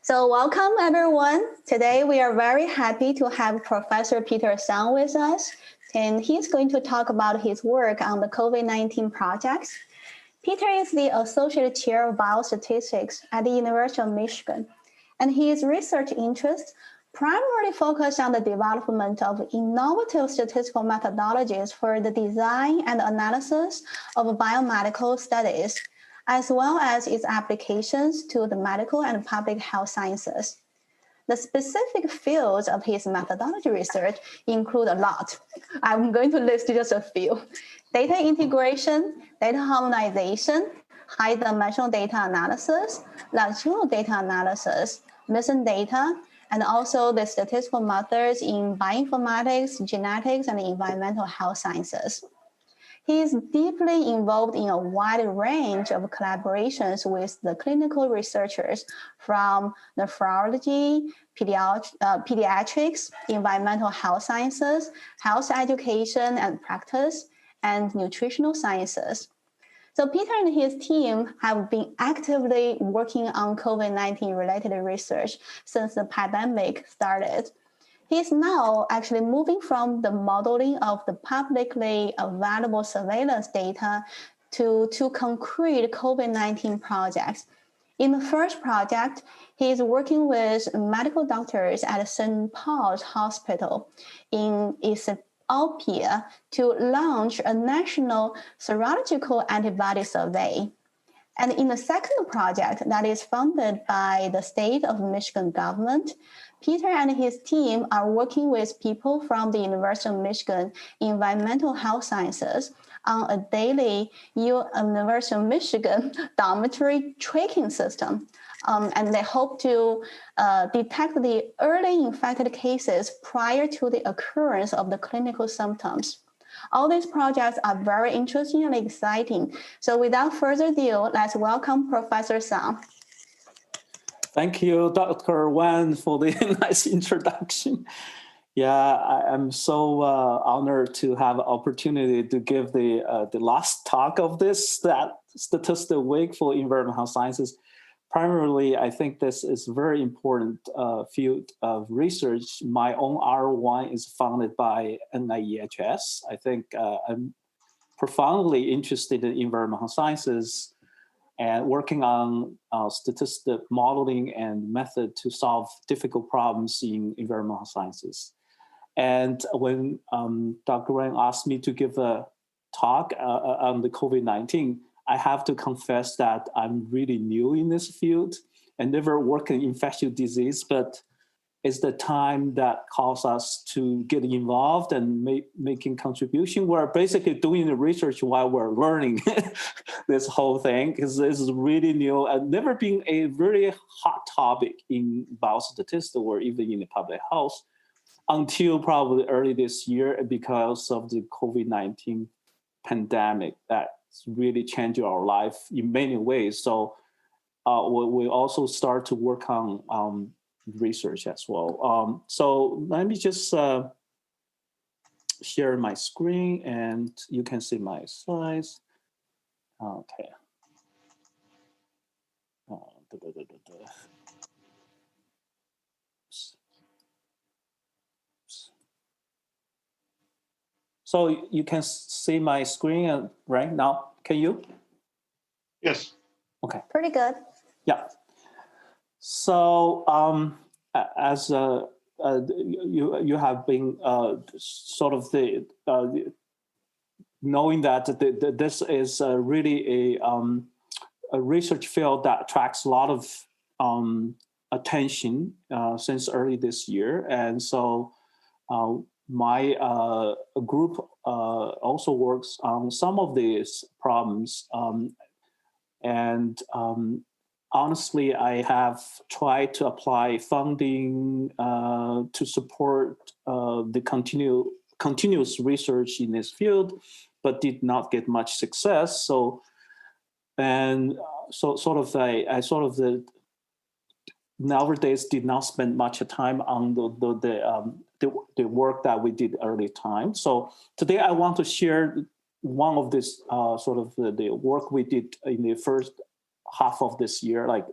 So welcome everyone. Today we are very happy to have Professor Peter Sang with us, and he's going to talk about his work on the COVID-19 projects. Peter is the Associate Chair of Biostatistics at the University of Michigan, and his research interests primarily focus on the development of innovative statistical methodologies for the design and analysis of biomedical studies, as well as its applications to the medical and public health sciences. The specific fields of his methodology research include a lot. I'm going to list just a few. Data integration, data harmonization, high-dimensional data analysis, longitudinal data analysis, missing data, and also the statistical methods in bioinformatics, genetics, and environmental health sciences. He is deeply involved in a wide range of collaborations with the clinical researchers from nephrology, pediatrics, environmental health sciences, health education and practice, and nutritional sciences. So Peter and his team have been actively working on COVID-19 related research since the pandemic started. He's now actually moving from the modeling of the publicly available surveillance data to concrete COVID-19 projects. In the first project, he's working with medical doctors at St. Paul's Hospital in Ethiopia to launch a national serological antibody survey. And in the second project that is funded by the state of Michigan government, Peter and his team are working with people from the University of Michigan Environmental Health Sciences on a daily University of Michigan dormitory tracking system. And they hope to detect the early infected cases prior to the occurrence of the clinical symptoms. All these projects are very interesting and exciting. So without further ado, let's welcome Professor Sang. Thank you, Dr. Wan, for the nice introduction. Yeah, I'm so honored to have an opportunity to give the last talk of this statistical week for environmental sciences. Primarily, I think this is a very important field of research. My own R1 is funded by NIEHS. I think I'm profoundly interested in environmental sciences and working on statistical modeling and method to solve difficult problems in environmental sciences. And when Dr. Wan asked me to give a talk on the COVID-19, I have to confess that I'm really new in this field and never worked in infectious disease, but it's the time that calls us to get involved and making contribution. We're basically doing the research while we're learning this whole thing, because this is really new and never been a very hot topic in biostatistics or even in the public health until probably early this year because of the COVID-19 pandemic that's really changed our life in many ways. So we also start to work on research as well. So let me just share my screen and you can see my slides. Okay. So you can see my screen right now, can you? Yes. Okay. Pretty good. Yeah. So as you have been sort of knowing that this is really a research field that attracts a lot of attention since early this year, and so my group also works on some of these problems, and honestly, I have tried to apply funding to support the continuous research in this field, but did not get much success. So, and so I nowadays did not spend much time on the work that we did early time. So today I want to share one of this sort of the work we did in the first half of this year, like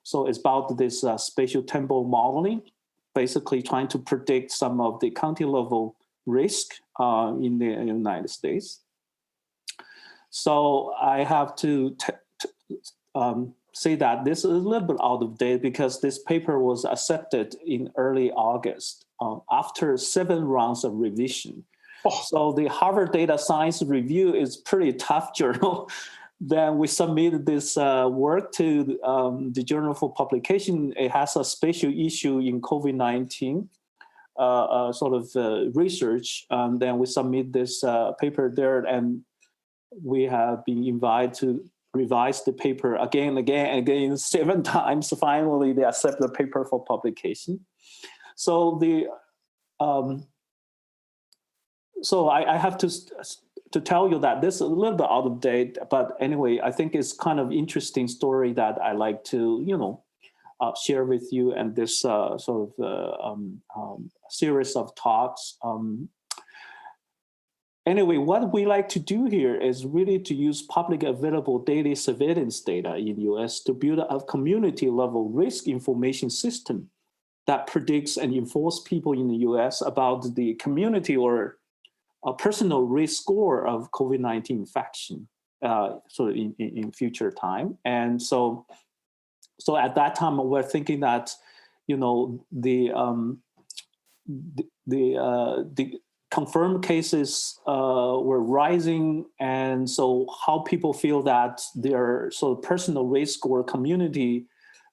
So it's about this spatial temporal modeling, basically trying to predict some of the county level risk in the United States. So I have to say that this is a little bit out of date because this paper was accepted in early August after 7 rounds of revision. Oh. So the Harvard Data Science Review is pretty tough journal. Then we submitted this work to the Journal for Publication. It has a special issue in COVID-19 research. Then we submit this paper there, and we have been invited to revise the paper again 7 times. Finally, they accept the paper for publication. So I have to tell you that this is a little bit out of date, but anyway, I think it's kind of interesting story that I like to share with you, and this series of talks. Anyway, what we like to do here is really to use public available daily surveillance data in the US to build a community level risk information system that predicts and informs people in the US about the community or a personal risk score of COVID-19 infection in future time. And so at that time, we're thinking that, the confirmed cases were rising, and so how people feel that their personal risk or community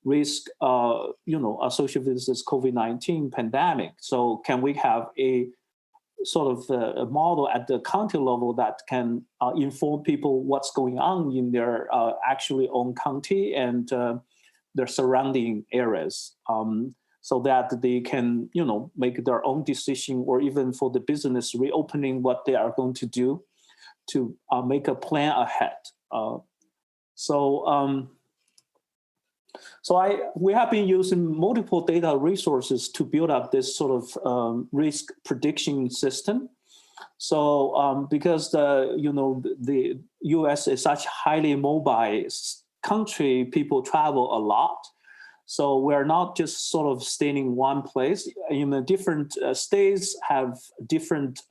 risk, associated with this COVID-19 pandemic. So can we have a a model at the county level that can inform people what's going on in their actually own county and their surrounding areas, so that they can, make their own decision, or even for the business reopening, what they are going to do to make a plan ahead. We have been using multiple data resources to build up this risk prediction system. So because the U.S. is such a highly mobile country, people travel a lot. So we're not just staying in one place. Different states have different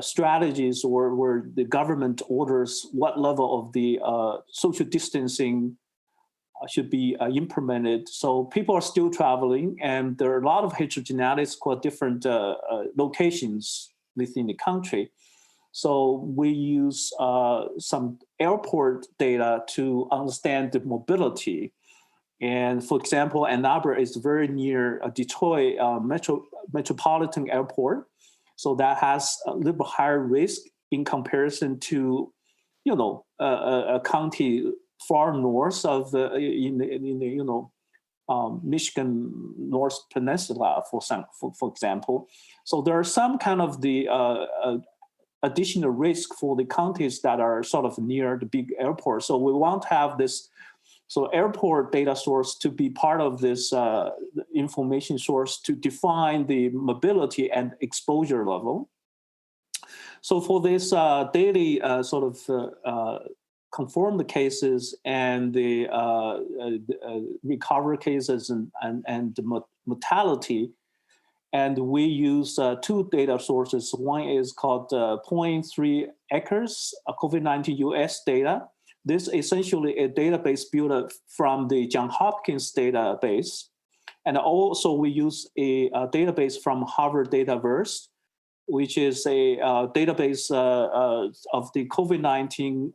strategies, or where the government orders what level of the social distancing should be implemented. So people are still traveling, and there are a lot of heterogeneity across different locations within the country. So we use some airport data to understand the mobility. And for example, Ann Arbor is very near Detroit Metropolitan Airport. So that has a little bit higher risk in comparison to, a county far north of Michigan North Peninsula, for example. So there are some kind of the additional risk for the counties that are near the big airport. So we want to have this airport data source to be part of this information source to define the mobility and exposure level. So for this daily confirmed cases and the recovery cases and the mortality, and we use 2 data sources. One is called 0.3 acres COVID-19 US data. This is essentially a database built from the Johns Hopkins database. And also we use a database from Harvard Dataverse, which is a database of the COVID-19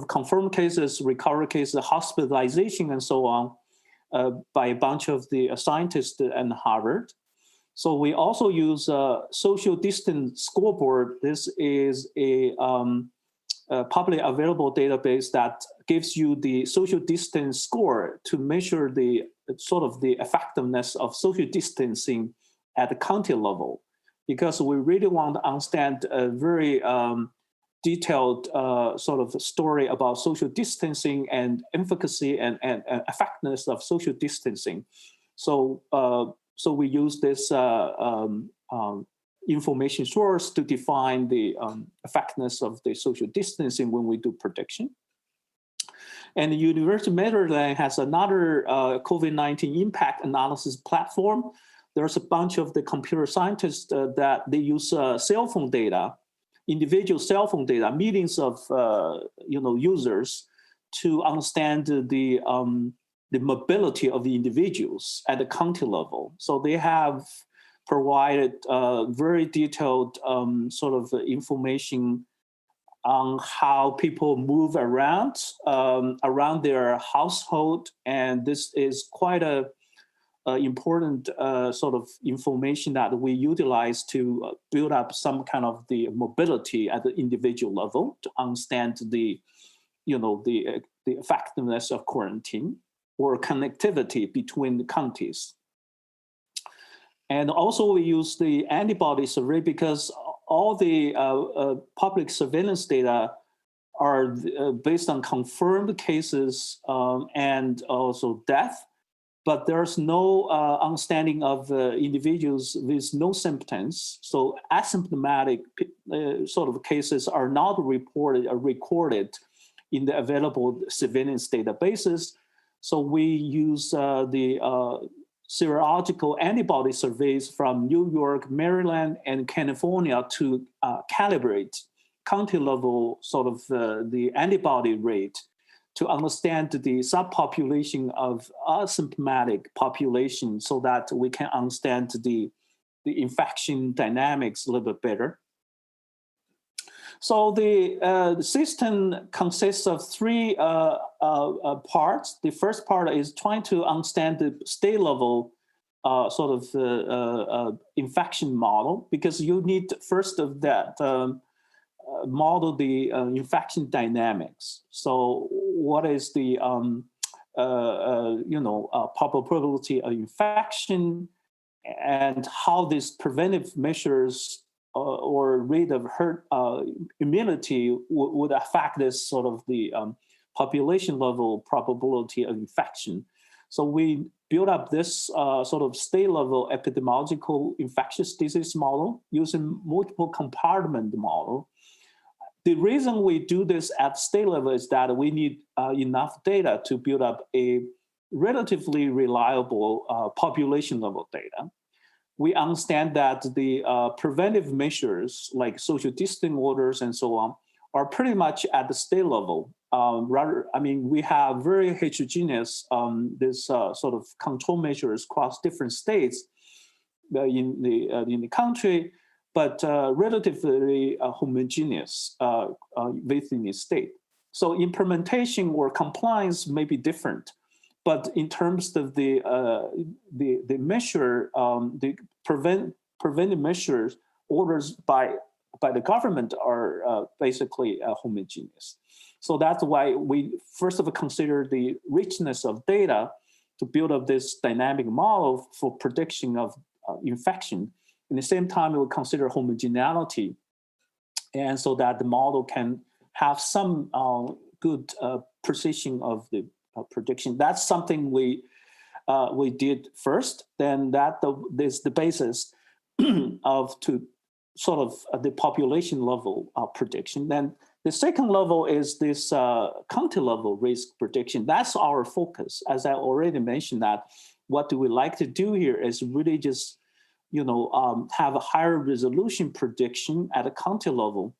confirmed cases, recovery cases, hospitalization, and so on, by a bunch of the scientists at Harvard. So we also use a social distance scoreboard. This is a publicly available database that gives you the social distance score to measure the the effectiveness of social distancing at the county level, because we really want to understand a very detailed story about social distancing and efficacy and effectiveness of social distancing. So we use this information source to define the effectiveness of the social distancing when we do prediction. And the University of Maryland has another COVID-19 impact analysis platform. There's a bunch of the computer scientists that they use cell phone data, individual cell phone data, millions of users to understand the mobility of the individuals at the county level. So they have provided very detailed sort of information on how people move around their household, and this is quite a important sort of information that we utilize to build up some kind of the mobility at the individual level to understand the effectiveness of quarantine or connectivity between the counties. And also we use the antibody survey because all the public surveillance data are based on confirmed cases and also death, but there's no understanding of individuals with no symptoms. So asymptomatic sort of cases are not reported or recorded in the available surveillance databases. So we use the serological antibody surveys from New York, Maryland, and California to calibrate county level sort of the antibody rate to understand the subpopulation of asymptomatic population so that we can understand the infection dynamics a little bit better. So the system consists of three parts. The first part is trying to understand the state level sort of infection model, because you need first of that model the infection dynamics. So what is the probability of infection, and how these preventive measures or rate of herd immunity would affect this sort of the population level probability of infection. So we built up this sort of state level epidemiological infectious disease model using multiple compartment model. The reason we do this at state level is that we need enough data to build up a relatively reliable population level data. We understand that the preventive measures like social distancing orders and so on are pretty much at the state level. We have very heterogeneous this sort of control measures across different states in the country, but relatively homogeneous within the state. So implementation or compliance may be different, but in terms of the measure, the preventive measures orders by the government are basically homogeneous. So that's why we first of all consider the richness of data to build up this dynamic model for prediction of infection. At the same time, we will consider homogeneity, and so that the model can have some good precision of the prediction. That's something we did first. Then that is the basis of to sort of the population level prediction. Then the second level is this county level risk prediction. That's our focus. As I already mentioned, that what do we like to do here is really just have a higher resolution prediction at a county level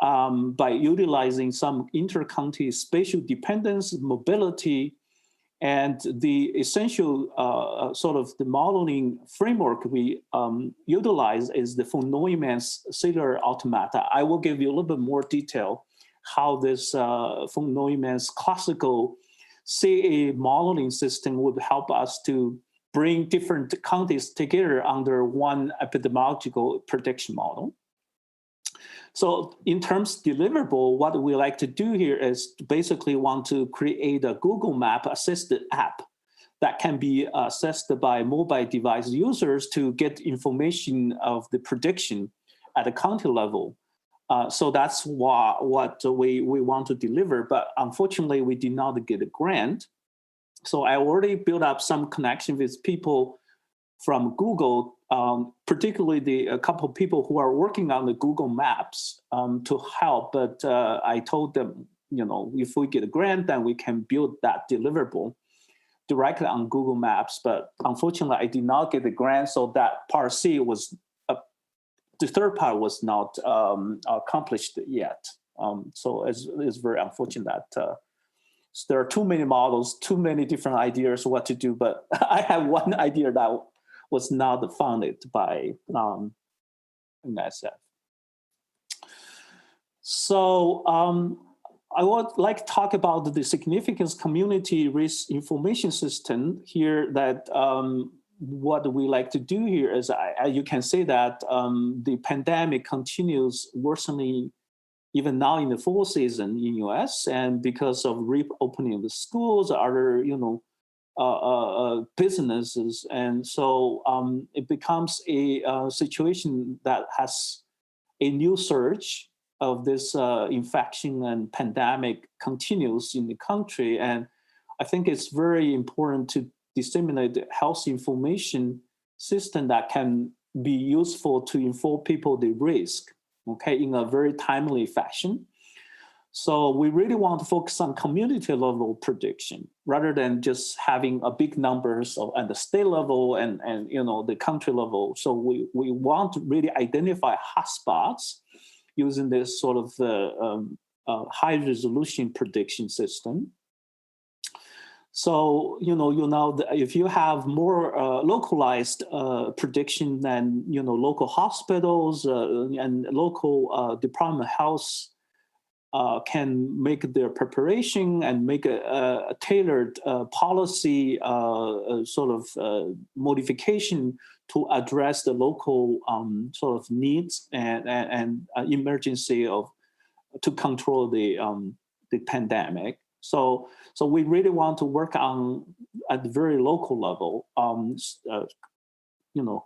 by utilizing some inter-county spatial dependence, mobility, and the essential sort of the modeling framework we utilize is the von Neumann's cellular automata. I will give you a little bit more detail how this von Neumann's classical CA modeling system would help us to bring different counties together under one epidemiological prediction model. So in terms of deliverable, what we like to do here is to basically want to create a Google Map assisted app that can be accessed by mobile device users to get information of the prediction at the county level. So that's what we want to deliver, but unfortunately we did not get a grant. So I already built up some connection with people from Google, particularly a couple of people who are working on the Google Maps to help. But I told them, if we get a grant, then we can build that deliverable directly on Google Maps. But unfortunately, I did not get the grant, so that part C was, the third part was not accomplished yet. So it's very unfortunate that there are too many models, too many different ideas what to do, but I have one idea that was not funded by NSF. So I would like to talk about the significance community risk information system here. That what we like to do here is, you can say that the pandemic continues worsening even now in the fall season in US, and because of reopening of the schools, other businesses, and so it becomes a situation that has a new surge of this infection and pandemic continues in the country. And I think it's very important to disseminate the health information system that can be useful to inform people the risk, okay, in a very timely fashion. So we really want to focus on community level prediction rather than just having a big numbers at the state level and the country level. So we want to really identify hotspots using this sort of high resolution prediction system. So if you have more localized prediction, than local hospitals and local Department of Health can make their preparation and make a tailored policy sort of modification to address the local sort of needs and emergency to control the pandemic. So we really want to work on at the very local level.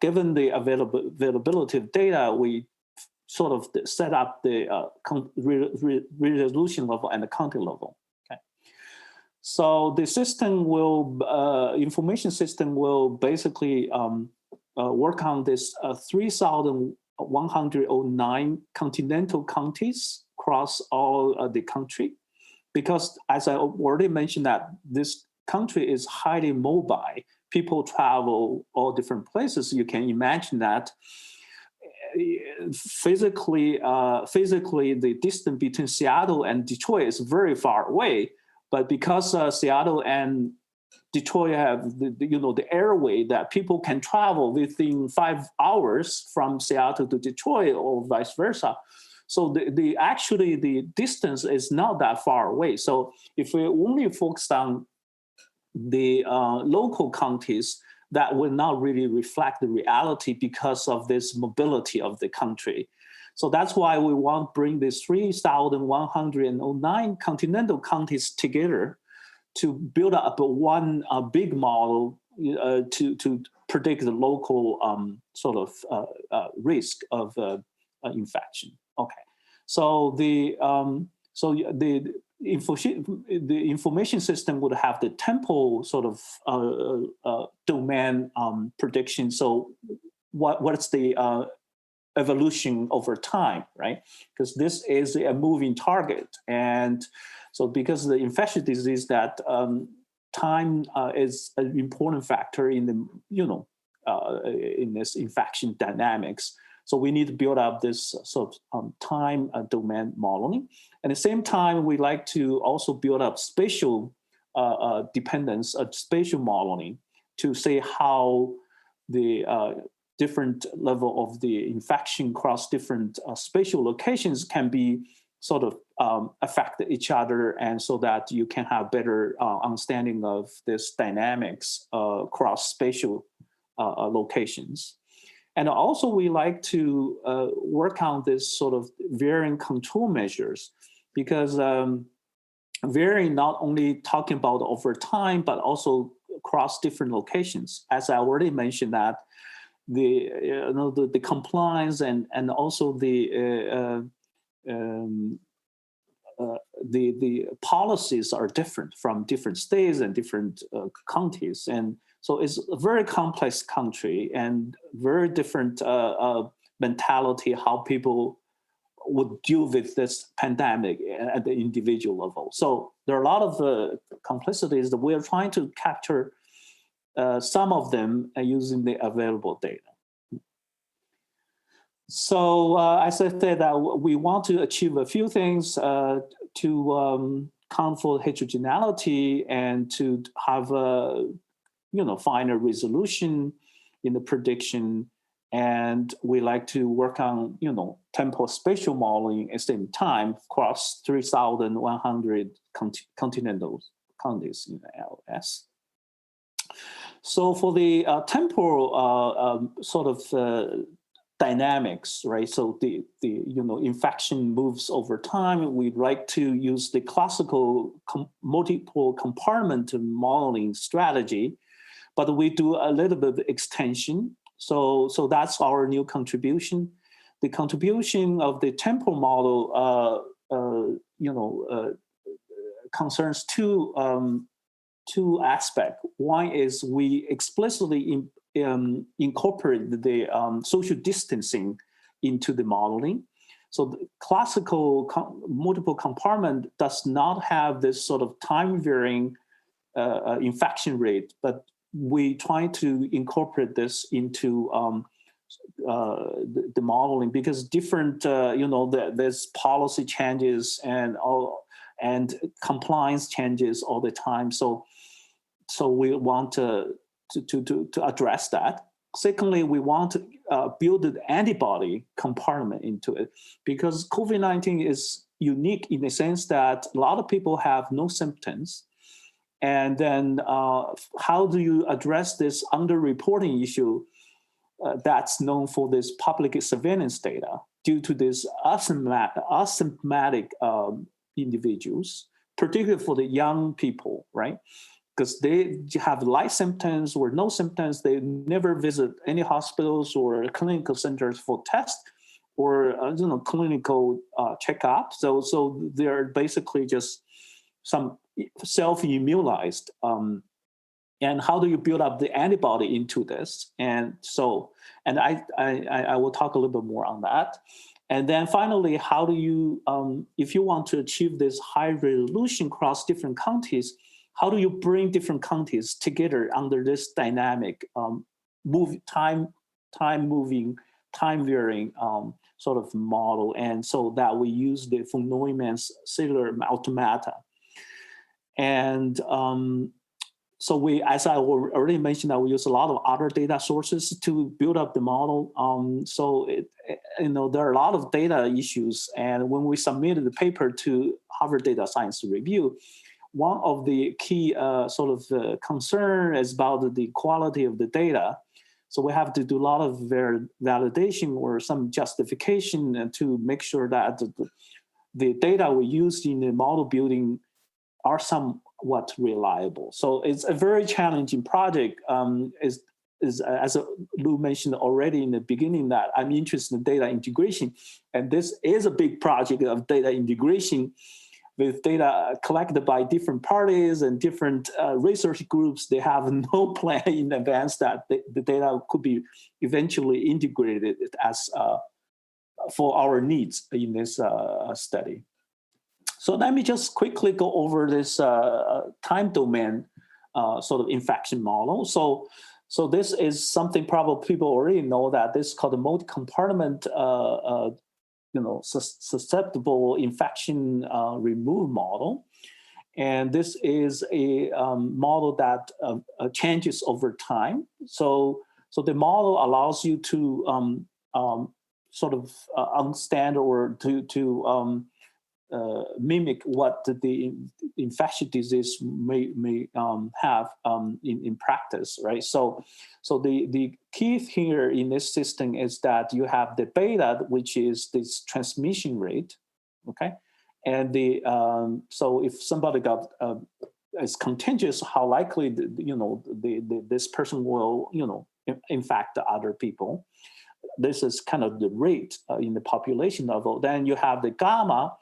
Given the availability of data, we sort of set up the resolution level and the county level. Okay, so the system information system will basically work on this 3,109 continental counties across all the country. Because as I already mentioned, that this country is highly mobile. People travel all different places. You can imagine that physically the distance between Seattle and Detroit is very far away. But because Seattle and Detroit have the airway that people can travel within 5 hours from Seattle to Detroit or vice versa. So the distance is not that far away. So if we only focus on the local counties, that will not really reflect the reality because of this mobility of the country. So that's why we want to bring these 3,109 continental counties together to build up one big model to predict the local sort of risk of infection. Okay, so the information system would have the temporal sort of domain prediction. So what's the evolution over time, right? Because this is a moving target, and so because the infectious disease, that time is an important factor in the in this infection dynamics. So we need to build up this sort of time domain modeling. At the same time, we like to also build up spatial dependence, spatial modeling, to say how the different level of the infection across different spatial locations can be sort of affect each other, and so that you can have better understanding of this dynamics across spatial locations. And also we like to work on this sort of variant control measures, because variant not only talking about over time, but also across different locations. As I already mentioned, that the compliance and also the policies are different from different states and different counties, and so it's a very complex country and very different mentality, how people would deal with this pandemic at the individual level. So there are a lot of complexities that we're trying to capture some of them using the available data. So as I said, we want to achieve a few things to account for heterogeneity and to have a finer resolution in the prediction. And we like to work on temporal spatial modeling at the same time across 3,100 continental counties in the LS. So for the temporal sort of dynamics, right? So the infection moves over time. We'd like to use the classical multiple compartment modeling strategy, but we do a little bit of extension. So that's our new contribution. The contribution of the temporal model, concerns two aspects. One is we explicitly incorporate the social distancing into the modeling. So the classical multiple compartment does not have this sort of time varying infection rate, but we try to incorporate this into the modeling because different, there's policy changes and compliance changes all the time. So we want to address that. Secondly, we want to build an antibody compartment into it because COVID-19 is unique in the sense that a lot of people have no symptoms. And then how do you address this underreporting issue that's known for this public surveillance data due to this asymptomatic individuals, particularly for the young people, right? Because they have light symptoms or no symptoms, they never visit any hospitals or clinical centers for tests or clinical checkup. So they're basically just some self-immunized. And how do you build up the antibody into this? And I will talk a little bit more on that. And then finally, how do you, if you want to achieve this high resolution across different counties, how do you bring different counties together under this dynamic time moving, time varying sort of model? And so that we use the von Neumann's cellular automata. And so we, as I already mentioned, that we use a lot of other data sources to build up the model. So there are a lot of data issues, and when we submitted the paper to Harvard Data Science Review, one of the key concern is about the quality of the data. So we have to do a lot of validation or some justification to make sure that the data we use in the model building are somewhat reliable. So it's a very challenging project. Is as Lou mentioned already in the beginning that I'm interested in data integration, and this is a big project of data integration with data collected by different parties and different research groups. They have no plan in advance that the data could be eventually integrated as for our needs in this study. So let me just quickly go over this time domain sort of infection model. So this is something probably people already know, that this is called a multi-compartment susceptible infection remove model. And this is a model that changes over time. So the model allows you to sort of understand or to mimic what the infectious disease may have in practice, right? So the key here in this system is that you have the beta, which is this transmission rate, okay? And so if somebody got is contagious, how likely this person will infect other people. This is kind of the rate in the population level. Then you have the gamma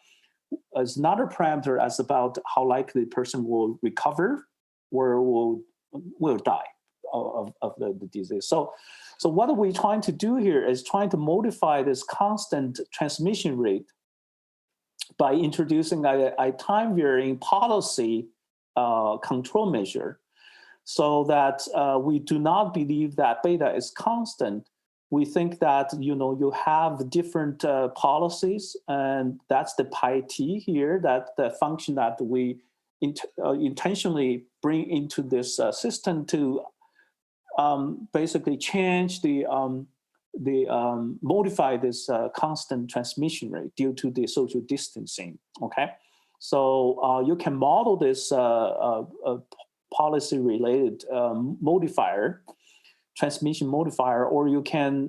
as another parameter as about how likely the person will recover or will die of the disease. So So what we're trying to do here is trying to modify this constant transmission rate by introducing a time-varying policy control measure, so that we do not believe that beta is constant. We think that you have different policies, and that's the pi t here, that the function that we intentionally bring into this system to basically change modify this constant transmission rate due to the social distancing. Okay, so you can model this policy-related modifier, transmission modifier, or you can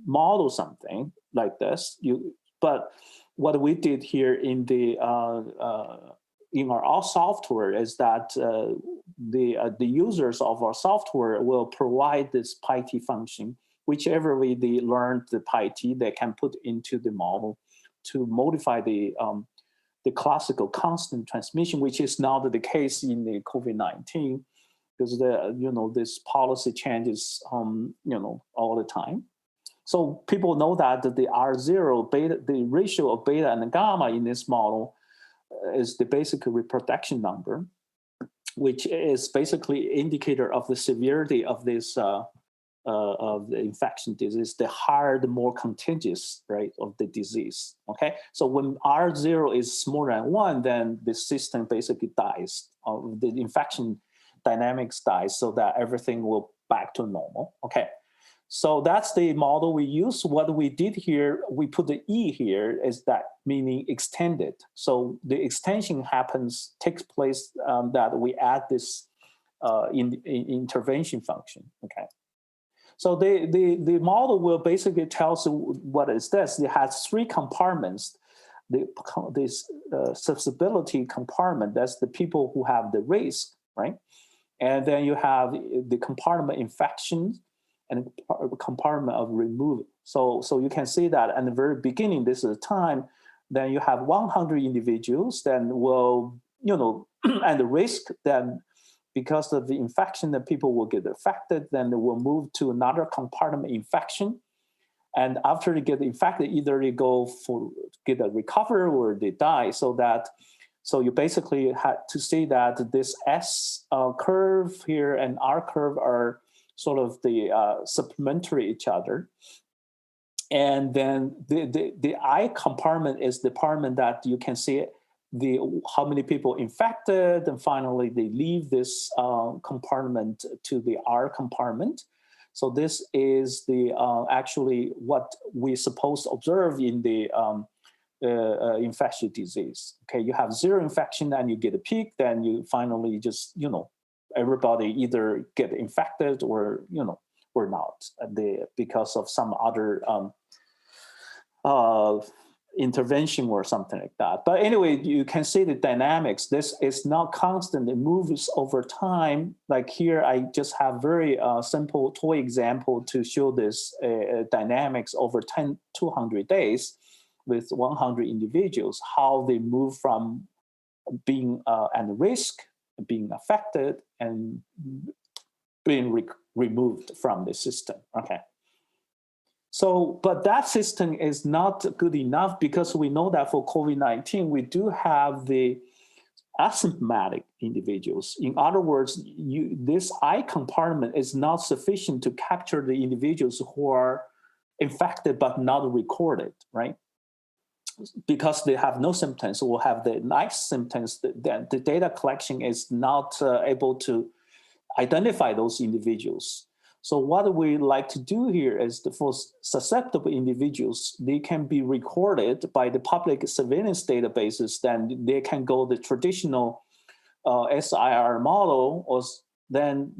model something like this. But what we did here in our software is that the users of our software will provide this pi t function, whichever way they learned the pi t, they can put into the model to modify the classical constant transmission, which is not the case in the COVID-19, because this policy changes all the time. So people know that the R0 beta, the ratio of beta and gamma in this model is the basic reproduction number, which is basically indicator of the severity of this of the infection disease. The higher, the more contagious, right, of the disease. Okay, so when R0 is smaller than 1, then the system basically dies. The infection dynamics dies, so that everything will back to normal. Okay. So that's the model we use. What we did here, we put the E here, is that meaning extended. So the extension takes place that we add this intervention function. Okay. So the model will basically tell us what is this. It has 3 compartments. This susceptibility compartment, that's the people who have the risk, right? And then you have the compartment infection and a compartment of removal. So you can see that at the very beginning, this is the time, then you have 100 individuals, then will, and the risk, then because of the infection, that people will get affected, then they will move to another compartment infection. And after they get infected, either they get a recovery or they die. So you basically had to see that this S curve here and R curve are sort of the supplementary each other. And then the I compartment is the compartment that you can see how many people infected, and finally they leave this compartment to the R compartment. So this is the actually what we're supposed to observe in the infectious disease. Okay, you have 0 infection and you get a peak, then you finally just, everybody either get infected or, or not, because of some other intervention or something like that. But anyway, you can see the dynamics. This is not constant. It moves over time. Like here, I just have very simple toy example to show this dynamics over 200 days with 100 individuals, how they move from being at risk, being affected, and being removed from the system. Okay. So, but that system is not good enough, because we know that for COVID-19, we do have the asymptomatic individuals. In other words, this I compartment is not sufficient to capture the individuals who are infected but not recorded, right? Because they have no symptoms, will have the nice symptoms, then the data collection is not able to identify those individuals. So what we like to do here is for susceptible individuals, they can be recorded by the public surveillance databases. Then they can go the traditional SIR model, or then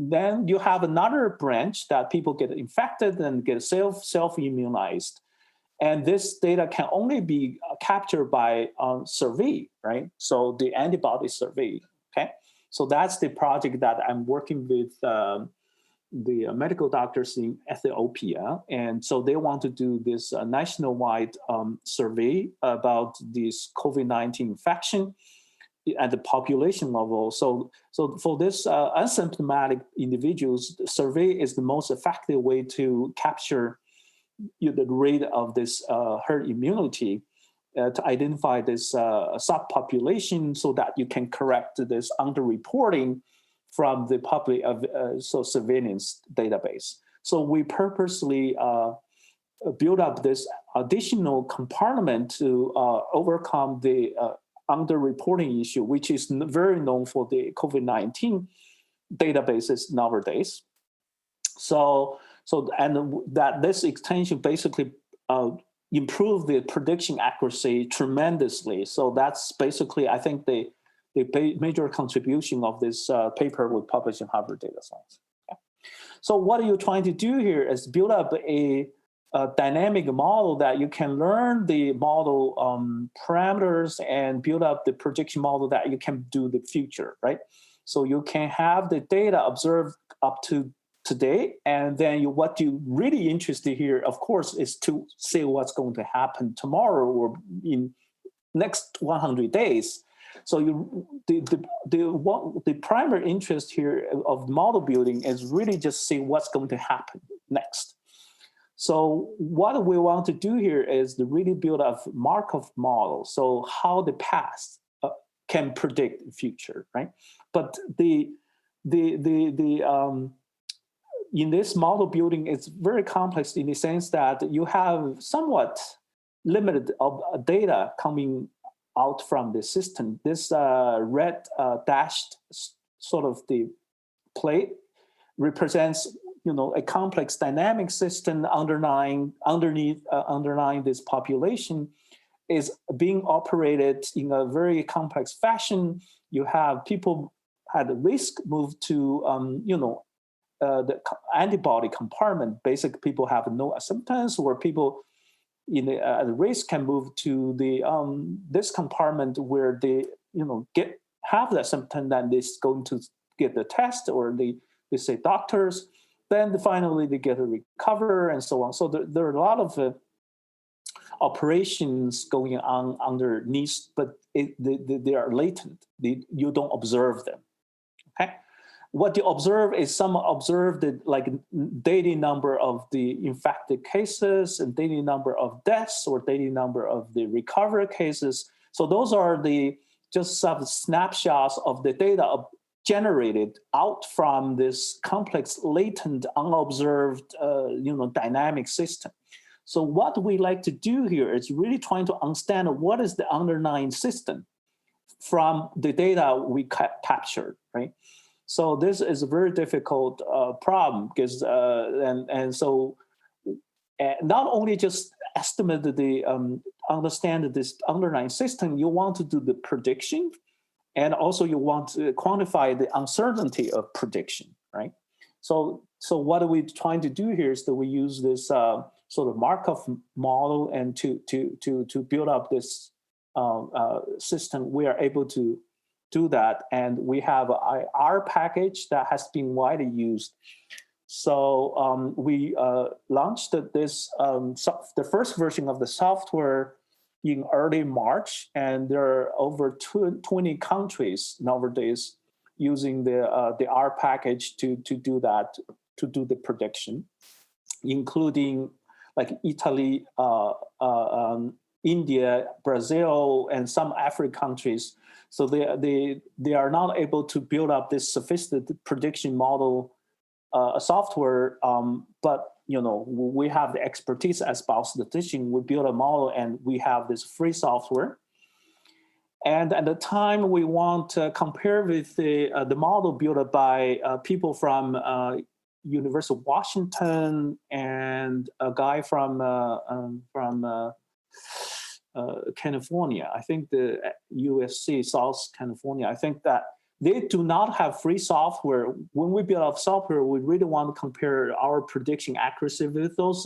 you have another branch that people get infected and get self-immunized. And this data can only be captured by survey, right? So the antibody survey, okay? So that's the project that I'm working with the medical doctors in Ethiopia. And so they want to do this nationwide survey about this COVID-19 infection. at the population level. So for this asymptomatic individuals, the survey is the most effective way to capture the rate of this herd immunity to identify this subpopulation so that you can correct this underreporting from the public surveillance database. So we purposely build up this additional compartment to overcome the underreporting issue, which is very known for the COVID-19 databases nowadays. And that this extension basically improve the prediction accuracy tremendously. So that's basically, I think, the major contribution of this paper we published in Harvard Data Science. Okay. So what are you trying to do here is build up a dynamic model that you can learn the model parameters and build up the prediction model that you can do the future, right? So you can have the data observed up to today, and then what you really interested here, of course, is to see what's going to happen tomorrow or in next 100 days. So the primary interest here of model building is really just see what's going to happen next. So what we want to do here is to really build a Markov model. So how the past can predict the future, right? But in this model building, it's very complex in the sense that you have somewhat limited of data coming out from the system. This red dashed sort of the plate represents, a complex dynamic system underlying this population is being operated in a very complex fashion. You have people at risk move to, the antibody compartment. Basically, people have no symptoms, or people at risk can move to the this compartment where they have the symptom, then they're going to get the test, or they say doctors. Then finally they get a recover and so on. So there are a lot of operations going on underneath, but they are latent. You don't observe them. Okay. What you observe is some observed like daily number of the infected cases and daily number of deaths or daily number of the recovery cases. So those are just some snapshots of the data generated out from this complex, latent, unobserved, dynamic system. So what we like to do here is really trying to understand what is the underlying system from the data we captured, right? So this is a very difficult problem because, so not only just estimate understand this underlying system, you want to do the prediction, and also you want to quantify the uncertainty of prediction, right? So what are we trying to do here is that we use this sort of Markov model, and to build up this system, we are able to do that, and we have a R package that has been widely used. So we launched this the first version of the software in early March, and there are over 20 countries nowadays using the R package to do that, to do the prediction, including like Italy, India, Brazil, and some African countries. So they are not able to build up this sophisticated prediction model software, but we have the expertise as biostatistician. We build a model, and we have this free software. And at the time, we want to compare with the model built by people from University of Washington and a guy from California. I think the USC, South California. I think that they do not have free software. When we build up software, we really want to compare our prediction accuracy with those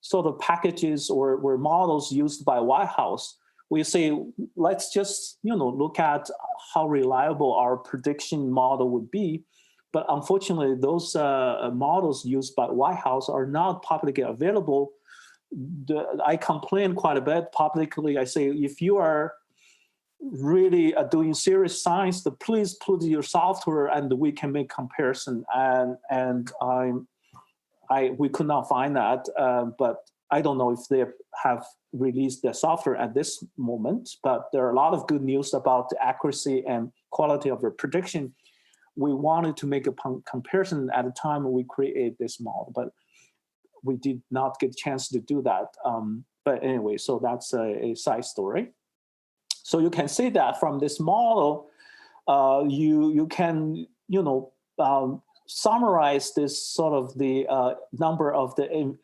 sort of packages or models used by White House. We say, let's just look at how reliable our prediction model would be. But unfortunately, those models used by White House are not publicly available. I complain quite a bit publicly. I say, if you are really doing serious science, please put your software and we can make comparison. And we could not find that, but I don't know if they have released their software at this moment, but there are a lot of good news about the accuracy and quality of the prediction. We wanted to make a comparison at the time we created this model, but we did not get a chance to do that. But anyway, so that's a side story. So you can see that from this model, you can, summarize this sort of the number of the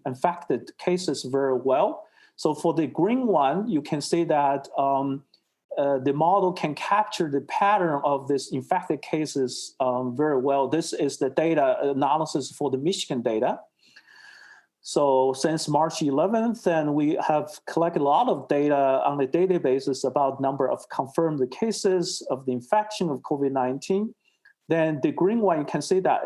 infected cases very well. So for the green one, you can see that the model can capture the pattern of this infected cases very well. This is the data analysis for the Michigan data. So since March 11th, and we have collected a lot of data on the databases about number of confirmed cases of the infection of COVID-19. Then the green one, you can see that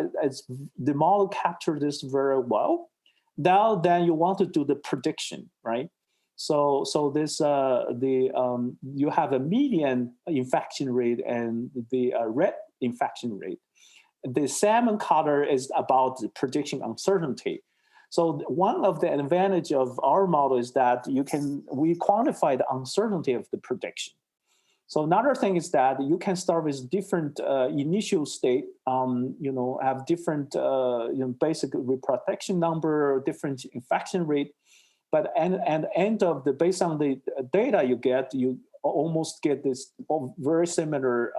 the model captured this very well. Now, then you want to do the prediction, right? So this you have a median infection rate and the red infection rate. The salmon color is about the prediction uncertainty. So one of the advantage of our model is that we quantify the uncertainty of the prediction. So another thing is that you can start with different initial state, have different basic reproduction number, different infection rate, but and end of based on the data you get, you almost get this very similar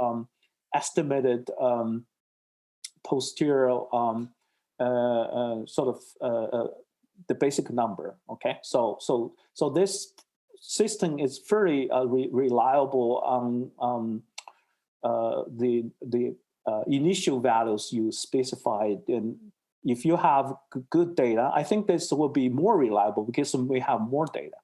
estimated posterior sort of the basic number. Okay, so this system is very reliable on the initial values you specified. And if you have good data, I think this will be more reliable because we have more data.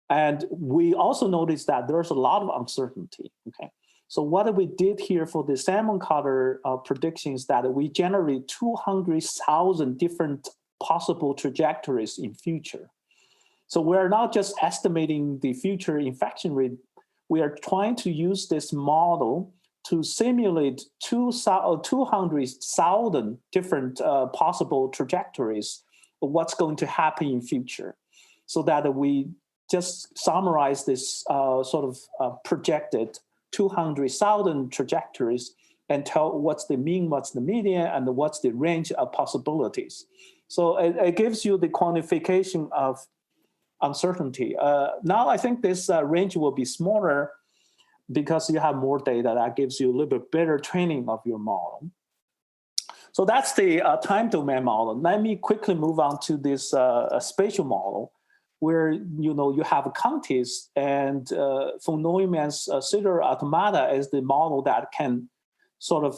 And we also noticed that there's a lot of uncertainty. Okay, so what we did here for the salmon color predictions that we generate 200,000 different possible trajectories in future. So we're not just estimating the future infection rate, we are trying to use this model to simulate 200,000 different possible trajectories of what's going to happen in future, so that we just summarize this sort of projected 200,000 trajectories and tell what's the mean, what's the median, and what's the range of possibilities. So it gives you the quantification of uncertainty. Now I think this range will be smaller because you have more data that gives you a little bit better training of your model. So that's the time domain model. Let me quickly move on to this spatial model, where you have counties, and von Neumann's Sitter automata is the model that can sort of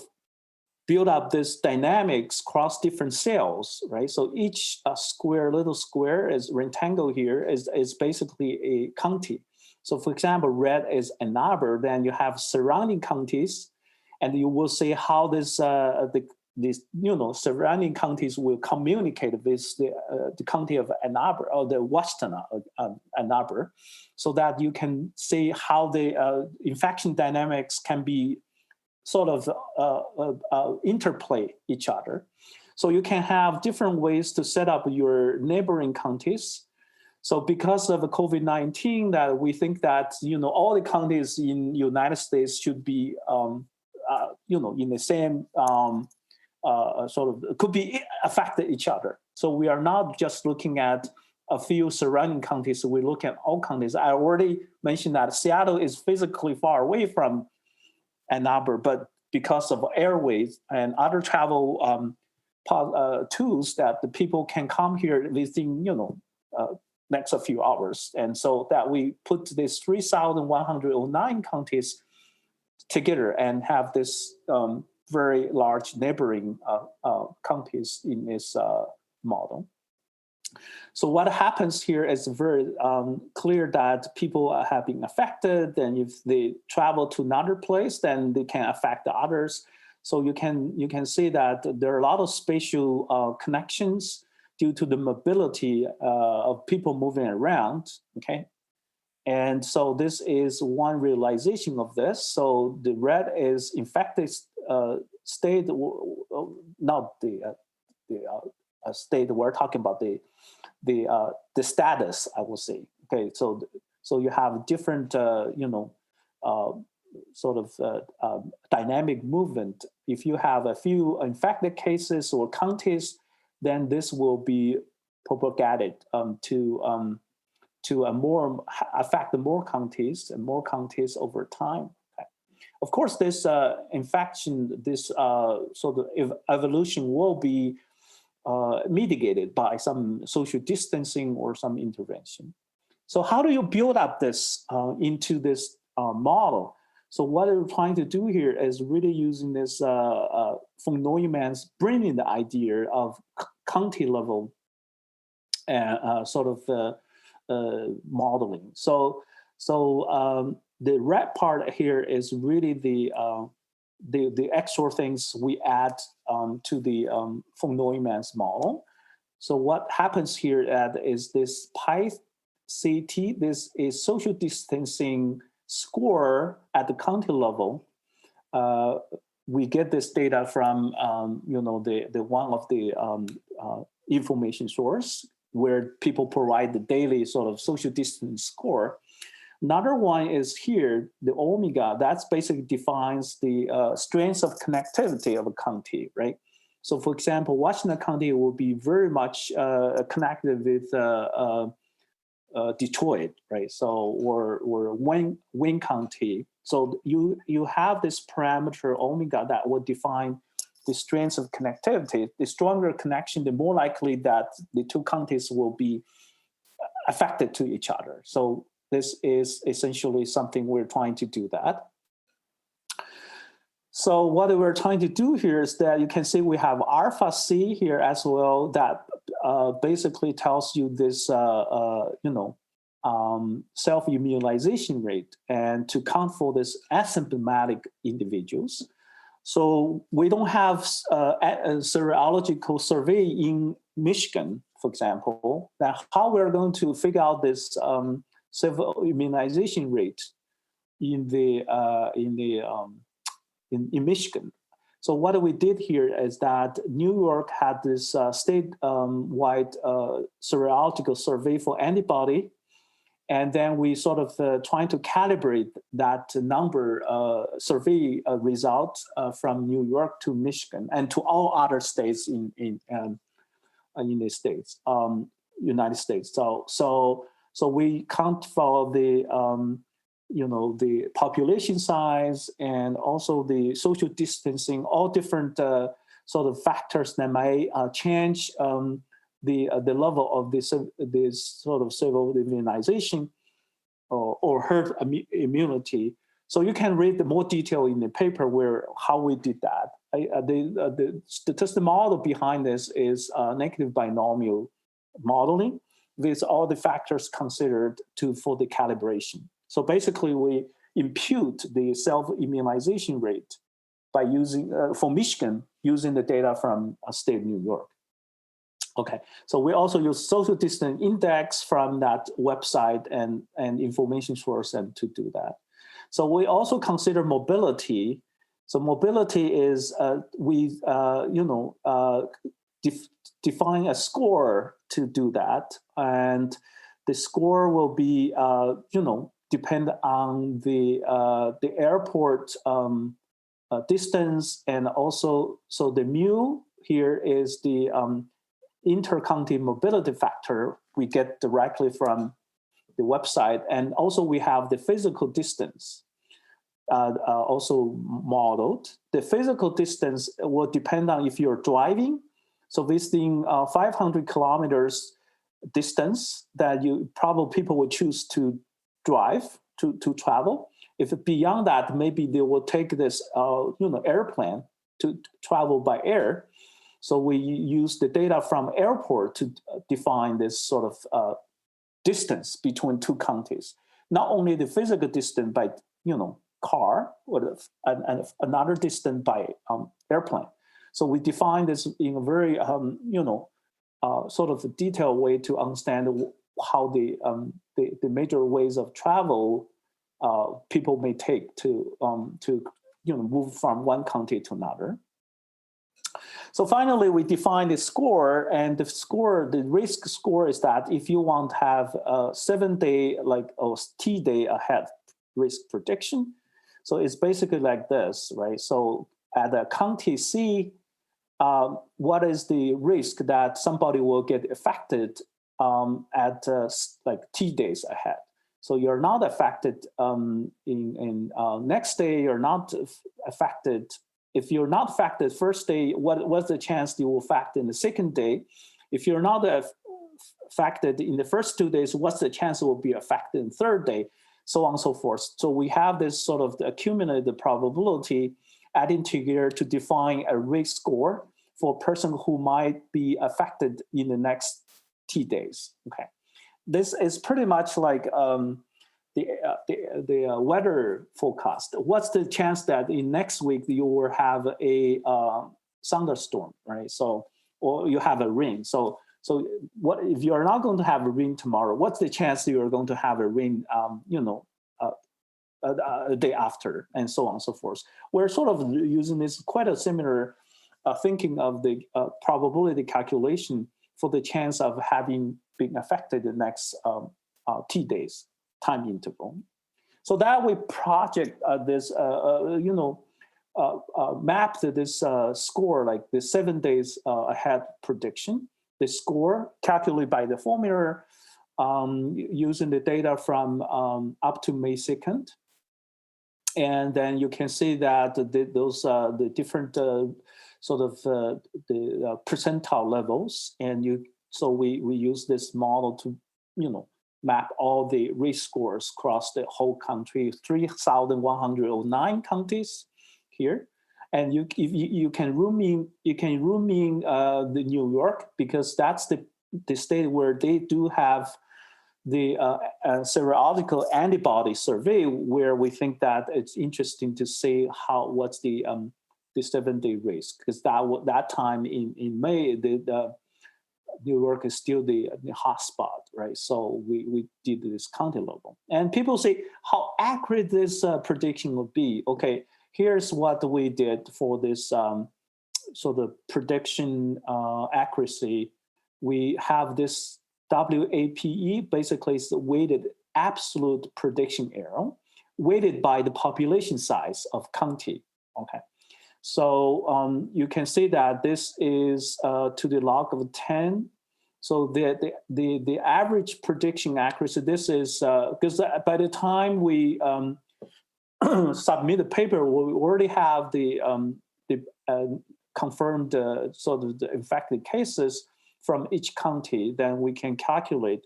build up this dynamics across different cells, right? So each little square is rectangle here is basically a county. So for example, red is Ann Arbor, then you have surrounding counties, and you will see how these surrounding counties will communicate with the county of Ann Arbor, or the western Ann Arbor, so that you can see how the infection dynamics can be sort of interplay each other. So you can have different ways to set up your neighboring counties. So because of COVID-19, that we think that all the counties in United States should be in the same sort of could be affected each other. So we are not just looking at a few surrounding counties. We look at all counties. I already mentioned that Seattle is physically far away from Ann Arbor, but because of airways and other travel tools, that the people can come here within next a few hours, and so that we put these 3,109 counties together and have this very large neighboring counties in this model. So what happens here is very clear that people have been affected, and if they travel to another place, then they can affect the others. So you can see that there are a lot of spatial connections due to the mobility of people moving around. Okay, And so this is one realization of this. So the red is infected state, not the state. We're talking about the status, I will say. Okay, so you have different, sort of dynamic movement. If you have a few infected cases or counties, then this will be propagated to affect more counties and more counties over time. Okay. Of course, this infection, this sort of evolution will be mitigated by some social distancing or some intervention. So how do you build up this into this model? So what we're trying to do here is really using this von Neumann's bringing the idea of county level sort of modeling. So the red part here is really the extra things we add to the von Neumann's model. So what happens here is this PI-CT, this is social distancing score at the county level. We get this data from the one of the information source where people provide the daily sort of social distance score. Another one is here, the omega, that's basically defines the strength of connectivity of a county, right? So for example, Washington County will be very much connected with Detroit, right? So or Wayne County. So you have this parameter omega that will define the strength of connectivity. The stronger connection, the more likely that the two counties will be affected to each other. So this is essentially something we're trying to do that. So what we're trying to do here is that you can see we have alpha C here as well that basically tells you this, self-immunization rate and to count for this asymptomatic individuals. So we don't have a serological survey in Michigan, for example, that how we're going to figure out this self-immunization rate in Michigan. So what we did here is that New York had this state-wide serological survey for antibody, and then we sort of trying to calibrate that number survey results from New York to Michigan and to all other states in the states, United States. So we count for the the population size and also the social distancing, all different sort of factors that may change the level of this sort of self-immunization or herd immunity. So you can read the more detail in the paper where how we did that. The statistical model behind this is negative binomial modeling with all the factors considered for the calibration. So basically, we impute the self-immunization rate by using, for Michigan, using the data from state New York. Okay, so we also use social distance index from that website and information source and to do that. So we also consider mobility. So mobility is define a score to do that, and the score will be depend on the airport distance, and also so the mu here is the inter-county mobility factor we get directly from the website, and also we have the physical distance also modeled. The physical distance will depend on if you're driving. So visiting 500 kilometers distance that people would choose to drive to travel. If beyond that, maybe they will take this airplane to travel by air. So we use the data from airport to define this sort of distance between two counties. Not only the physical distance by car, or another distance by airplane. So we define this in a very sort of detailed way to understand how the major ways of travel people may take to move from one county to another. So finally, we define the score, and the risk score is that if you want to have a 7-day, like a T-day ahead risk prediction, so it's basically like this, right? So at the county C, what is the risk that somebody will get affected at like T days ahead? So you're not affected in next day, you're not affected. If you're not affected first day, what's the chance you will affect in the second day? If you're not affected in the first 2 days, what's the chance it will be affected in the third day? So on and so forth. So we have this sort of accumulated probability adding together to define a risk score for a person who might be affected in the next T days. Okay, this is pretty much like the weather forecast. What's the chance that in next week you will have a thunderstorm, right? So, or you have a rain. So what if you are not going to have a rain tomorrow? What's the chance you are going to have a rain, a day after, and so on and so forth? We're sort of using this quite a similar thinking of the probability calculation for the chance of having been affected the next T days time interval. So that we project this, mapped this score, like the 7 days ahead prediction. The score calculated by the formula using the data from up to May 2nd. And then you can see that the different sort of the percentile levels, and so we use this model to map all the risk scores across the whole country, 3,109 counties here, and you can room in the New York, because that's the state where they do have the serological antibody survey, where we think that it's interesting to see what's the 7-day risk, because that time in May the New York is still the hotspot, right? So we did this county level, and people say how accurate this prediction will be. Okay, here's what we did for this sort of prediction accuracy. We have this WAPE, basically is the weighted absolute prediction error, weighted by the population size of county. Okay, so you can see that this is to the log of 10. So the average prediction accuracy, this is because by the time we submit the paper, we already have the confirmed sort of the infected cases from each county. Then we can calculate.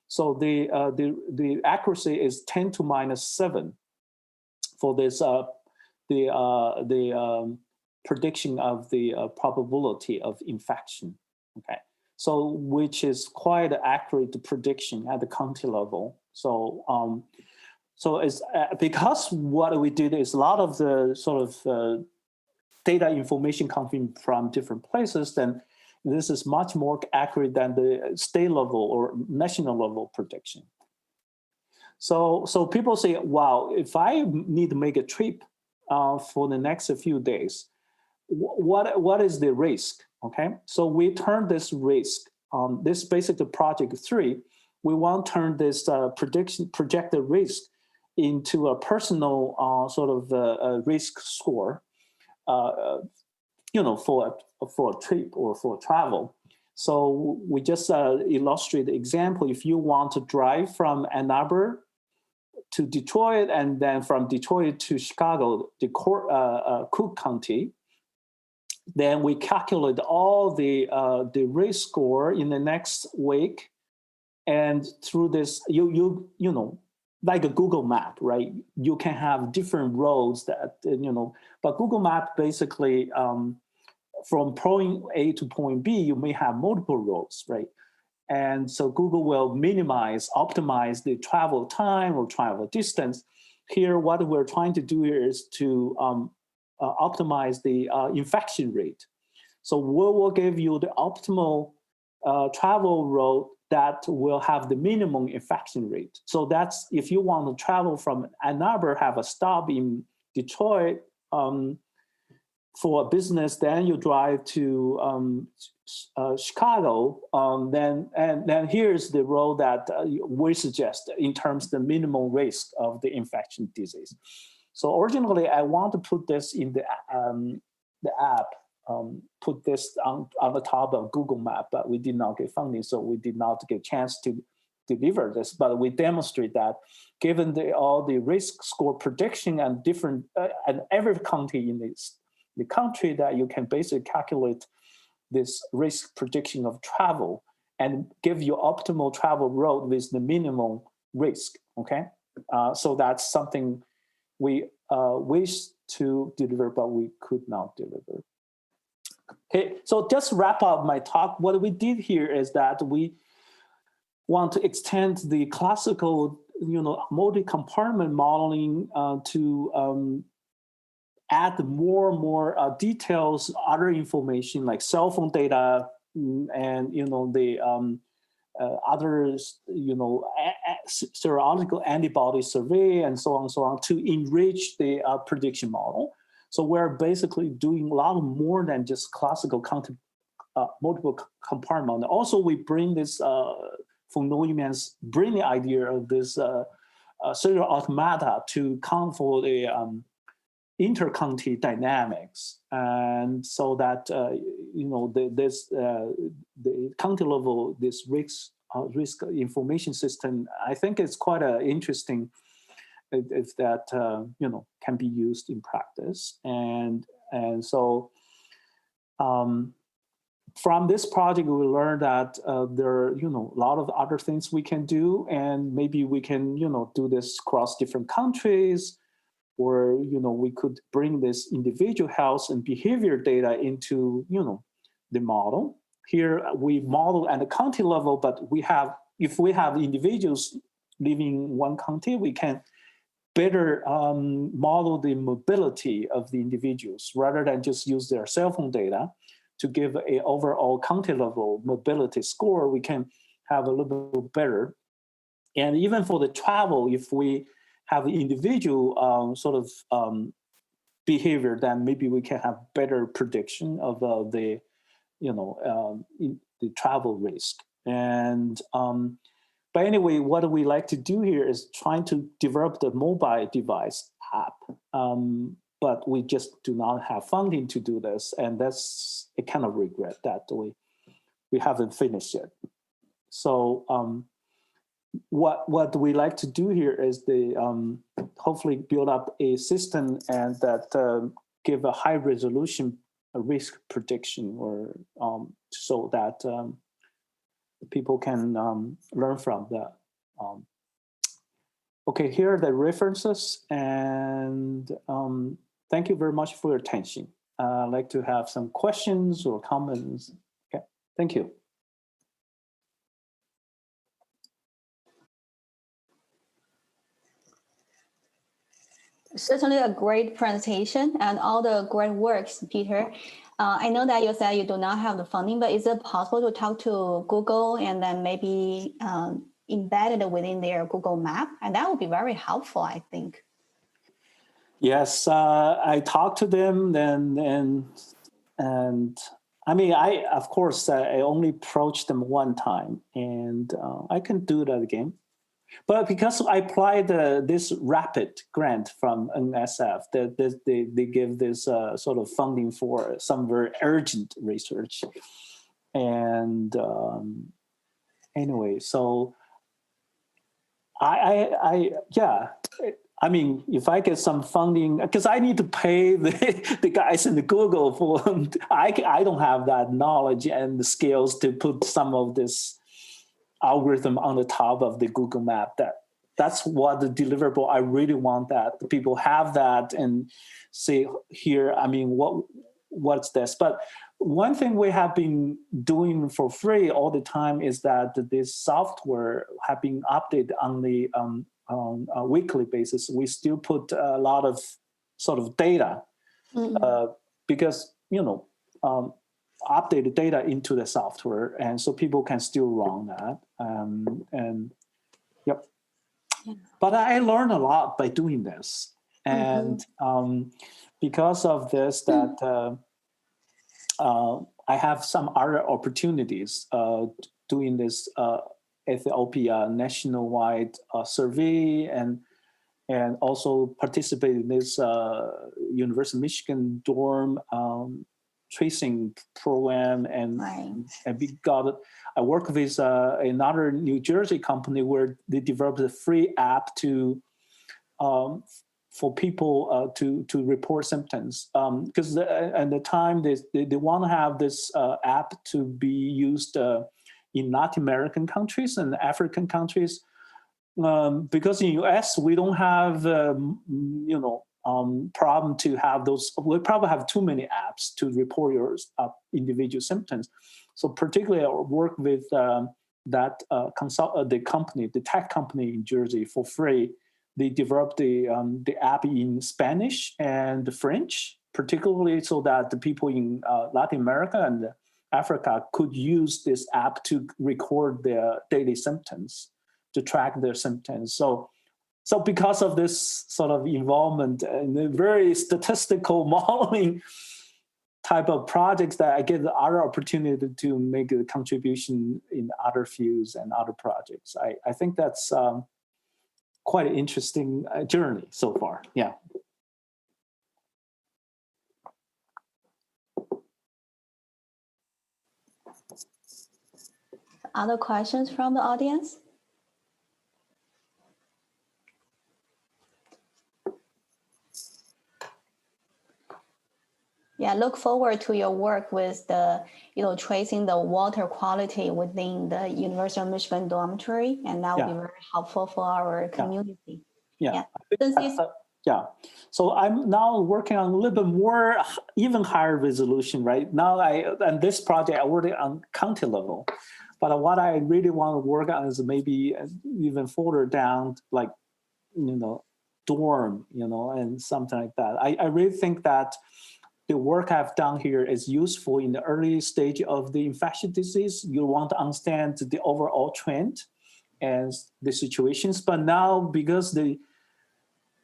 So the accuracy is 10 to minus 7 for this the prediction of the probability of infection. Okay, so which is quite an accurate prediction at the county level. So so it's because what we did is a lot of the sort of data information coming from different places, then this is much more accurate than the state level or national level prediction. So people say, wow, if I need to make a trip for the next few days, what is the risk? Okay, so we turn this risk, this basically project 3, we want to turn this projected risk into a personal sort of risk score, for a trip or for travel. So we just illustrate the example. If you want to drive from Ann Arbor to Detroit, and then from Detroit to Chicago, Cook County, then we calculate all the risk score in the next week, and through this, you know, like a Google map, right? You can have different roads that but Google Map basically from point A to point B, you may have multiple roads, right? And so Google will optimize the travel time or travel distance. Here, what we're trying to do here is to optimize the infection rate. So we will give you the optimal travel road that will have the minimum infection rate. So that's if you want to travel from Ann Arbor, have a stop in Detroit for a business, then you drive to Chicago. Then here's the road that we suggest in terms of the minimum risk of the infection disease. So originally, I want to put this in the app. Put this on the top of Google Map, but we did not get funding, so we did not get a chance to deliver this. But we demonstrate that given all the risk score prediction and different and every county in the country, that you can basically calculate this risk prediction of travel and give you optimal travel road with the minimum risk. Okay, so that's something we wish to deliver, but we could not deliver. Okay, so just wrap up my talk. What we did here is that we want to extend the classical, multi-compartment modeling to add more and more details, other information like cell phone data, and the others, serological antibody survey, and so on, to enrich the prediction model. So we're basically doing a lot more than just classical multiple compartment. Also, we bring this von Neumann's brilliant idea of this cellular automata to count for the intercounty dynamics, and so that the county level this risk information system, I think it's quite interesting. If that can be used in practice, and so from this project we learned that there are a lot of other things we can do, and maybe we can do this across different countries, or we could bring this individual health and behavior data into the model. Here we model at the county level, but if we have individuals living in one county, we can better model the mobility of the individuals rather than just use their cell phone data to give an overall county level mobility score. We can have a little bit better. And even for the travel, if we have individual behavior, then maybe we can have better prediction of the travel risk. And but anyway, what we like to do here is trying to develop the mobile device app, but we just do not have funding to do this, and that's a kind of regret that we haven't finished yet. So what we like to do here is hopefully build up a system and that give a high resolution risk prediction, or so that people can learn from that. Okay, here are the references, and thank you very much for your attention. I'd like to have some questions or comments. Okay, thank you. Certainly a great presentation and all the great works, Peter. I know that you said you do not have the funding, but is it possible to talk to Google and then maybe embed it within their Google Map? And that would be very helpful, I think. Yes, I talked to them and I mean, of course, I only approached them one time, and I can do that again. But because I applied this rapid grant from NSF, they give this sort of funding for some very urgent research. And anyway, so I mean, if I get some funding, because I need to pay the guys in the Google for, I don't have that knowledge and the skills to put some of this algorithm on the top of the Google Map. That's what the deliverable. I really want that the people have that and say here. I mean, what's this? But one thing we have been doing for free all the time is that this software have been updated on the on a weekly basis. We still put a lot of sort of data because update the data into the software, and so people can still run that. And yep. Yeah. But I learned a lot by doing this, and because of this, that I have some other opportunities doing this Ethiopia nationwide survey, and also participate in this University of Michigan dorm tracing program, and I work with another New Jersey company where they developed a free app to for people to report symptoms, because at the time they want to have this app to be used in Latin American countries and African countries, because in US we don't have problem to have those. We probably have too many apps to report your individual symptoms. So particularly I work with the company, the tech company in Jersey for free. They developed the app in Spanish and French, particularly so that the people in Latin America and Africa could use this app to record their daily symptoms, to track their symptoms. So because of this sort of involvement in a very statistical modeling type of projects, that I get the other opportunity to make a contribution in other fields and other projects. I think that's quite an interesting journey so far. Yeah. Other questions from the audience? Yeah, look forward to your work with the, tracing the water quality within the University of Michigan dormitory, and that will be very helpful for our community. Yeah. So I'm now working on a little bit more, even higher resolution, right? Now and this project I already on county level, but what I really want to work on is maybe even further down, like, dorm, and something like that. I really think that the work I've done here is useful in the early stage of the infectious disease. You want to understand the overall trend and the situations. But now, because the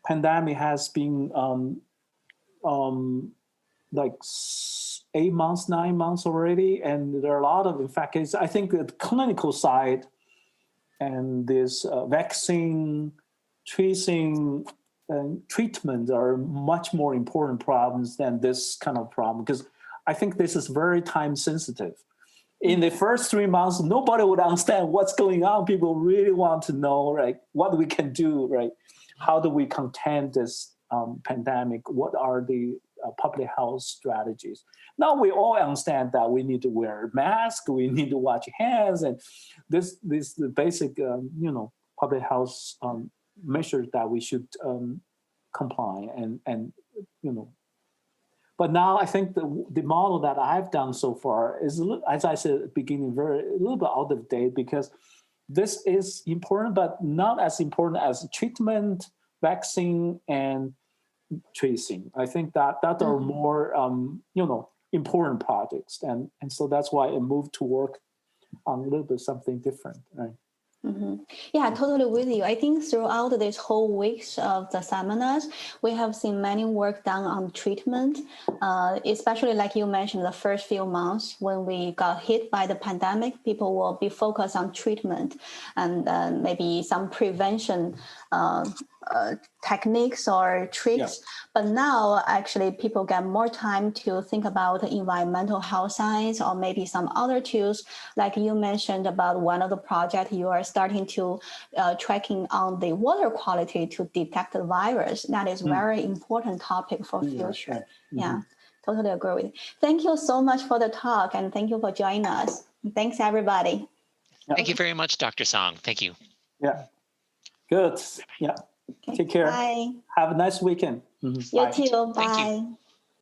pandemic has been like 8 months, 9 months already, and there are a lot of infections. I think the clinical side and this vaccine, tracing, and treatment are much more important problems than this kind of problem, because I think this is very time sensitive. In the first 3 months, nobody would understand what's going on. People really want to know, right, what we can do, right? How do we contain this pandemic? What are the public health strategies? Now we all understand that we need to wear a mask, we need to wash hands, and this the basic public health measures that we should comply and. But now I think the model that I've done so far is, as I said at the beginning, a little bit out of date, because this is important, but not as important as treatment, vaccine, and tracing. I think that are more important projects, and so that's why I moved to work on a little bit something different. Right? Mm-hmm. Yeah, totally with you. I think throughout this whole weeks of the seminars, we have seen many work done on treatment, especially like you mentioned, the first few months when we got hit by the pandemic, people will be focused on treatment and maybe some prevention techniques or tricks. Yeah. But now actually people get more time to think about environmental health science or maybe some other tools, like you mentioned about one of the projects you are starting to tracking on the water quality to detect the virus. That is very important topic for future. Right. Mm-hmm. Yeah, totally agree with you. Thank you so much for the talk, and thank you for joining us. Thanks, everybody. Thank you very much, Dr. Song. Thank you. Yeah, good. Yeah. Okay. Take care. Bye. Have a nice weekend. You too. Bye. Thank you.